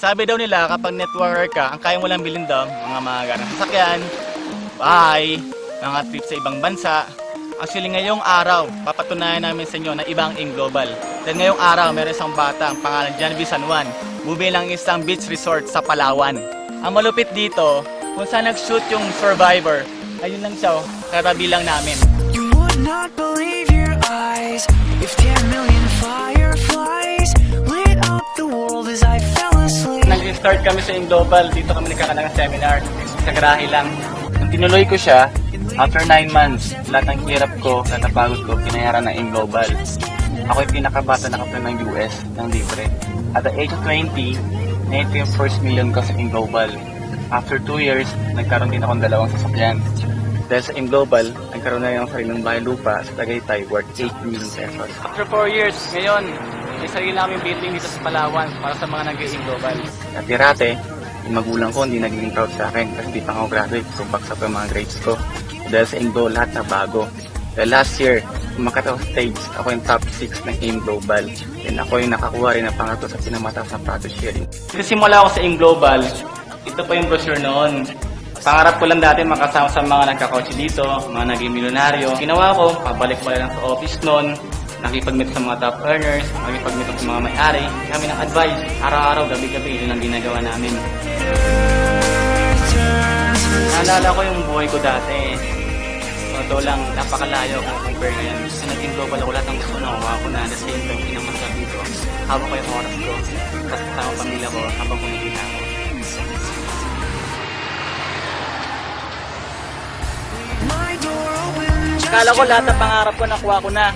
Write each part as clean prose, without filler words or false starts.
Sabi daw nila kapag networker ka, ang kaya mo lang bilhin daw, mga magandang sasakyan, bahay, mga trip sa ibang bansa. Actually ngayong araw, papatunayan namin sa inyo na ibang Global. Dahil ngayong araw, meron isang bata, ang pangalan Janvi San Juan, bumili ng isang beach resort sa Palawan. Ang malupit dito, kung saan nag-shoot yung Survivor, ayun lang siya, katabi lang namin. You would not believe your eyes if 10 million fireflies lit up the world as I fell asleep. Nag-start kami sa Global, dito kami nagkakaroon ng seminar, sa garahe lang. Nung tinuloy ko siya, after 9 months, lahat ng hirap ko, lahat ng pagod ko, pinayaran ng Global. Ako yung pinakabata na kaplan ng US, ng libre. At the age of 20, na-hit yung first million ko sa Global. After 2 years, nagkaroon din akong dalawang sasakyan. Dahil sa Global, nagkaroon na yung sariling bahay lupa sa Tagaytay worth 8 million pesos. After 4 years, ngayon, may sarili namin building dito sa Palawan para sa mga nag-Global. Dati-rate, yung magulang ko hindi naging proud sa akin kasi di pa ako graduate, so baksak ko yung mga grades ko. Dahil sa Global, lahat na bago. Dahil last year, umakat ako stage, ako yung top 6 ng Global. And ako yung nakakuha rin ng pangato sa pinamataas na profit sharing. Kasi simula ako sa Global, ito pa yung brochure noon. Pangarap ko lang dati makasama sa mga nagkakotse dito, mga naging milyonaryo. Ginawa ko, pabalik pa lang sa office noon, nakipag-meet sa mga top earners, nakipag-meet sa mga may-ari. Kami ng advice, araw-araw, gabi-gabi, yun ang ginagawa namin. Naalala ko yung buhay ko dati. Totoo lang, napakalayo kung compare ngayon. Kasi naging Global ako, lahat ng gusto na nakuha ko na. At the same time, pinamasabi ko, habang ko yung oras ko, tapos kasama pamilya ko, habang kumikita ko. Akala ko lahat ng pangarap ko nakuha ko na.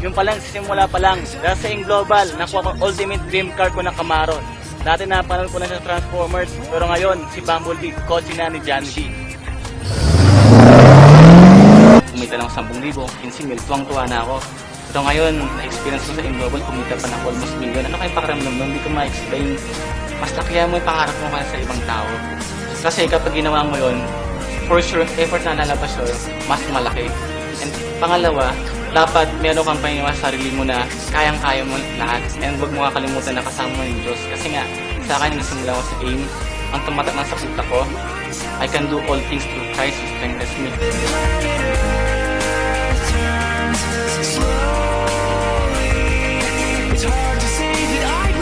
Yung palang simula pa lang. Dahil sa Global, nakuha ko ultimate dream car ko na Camaro. Dati napanood ko na sa Transformers, pero ngayon, si Bumblebee, kotse na ni Janvi. Kumita lang 10,000, 15,000, tuwang-tuwa na ako. Pero ngayon, na-experience ko sa Global, kumita pa ng almost million. Ano kayong pakiramdam doon? Hindi ko ma-explain. Mas lakihan mo yung pangarap mo kaya sa ibang tao. Kasi kapag ginawa mo yun, for sure, effort na lalabas yun, mas malaki. And pangalawa, dapat meron kang paniniwala sa sarili mo na kayang-kaya mo lahat. And huwag mo kakalimutan na kasama mo yung Diyos. Kasi nga, sa akin, nagsimula ko sa aim, ang tumatak ng sa utak ko, I can do all things through Christ who strengthens me.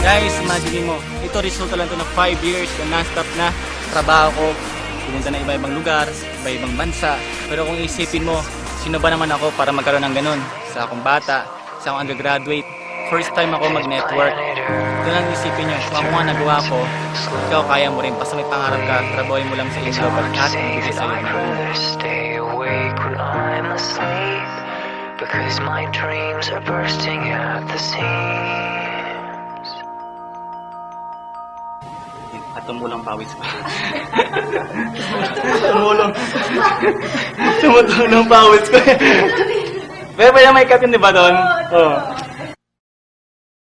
Guys, imagine mo, ito resulta lang ito ng 5 years na non-stop na trabaho ko. Pumunta na iba-ibang lugar, iba-ibang bansa. Pero kung isipin mo, sino ba naman ako para magkaroon ng ganun? Sa akong bata, sa akong undergraduate, first time ako mag-network. Ito lang isipin nyo, kung ako nga nagawa ko, ikaw kaya mo rin. Basta may pangarap ka, trabahoy mo lang sa Global at ibigay sa'yo na. Because my dreams are bursting at the seams. At tumulang pawis ko. Tumutulong pawis ko. Pero may cut yun, di ba doon? Oo.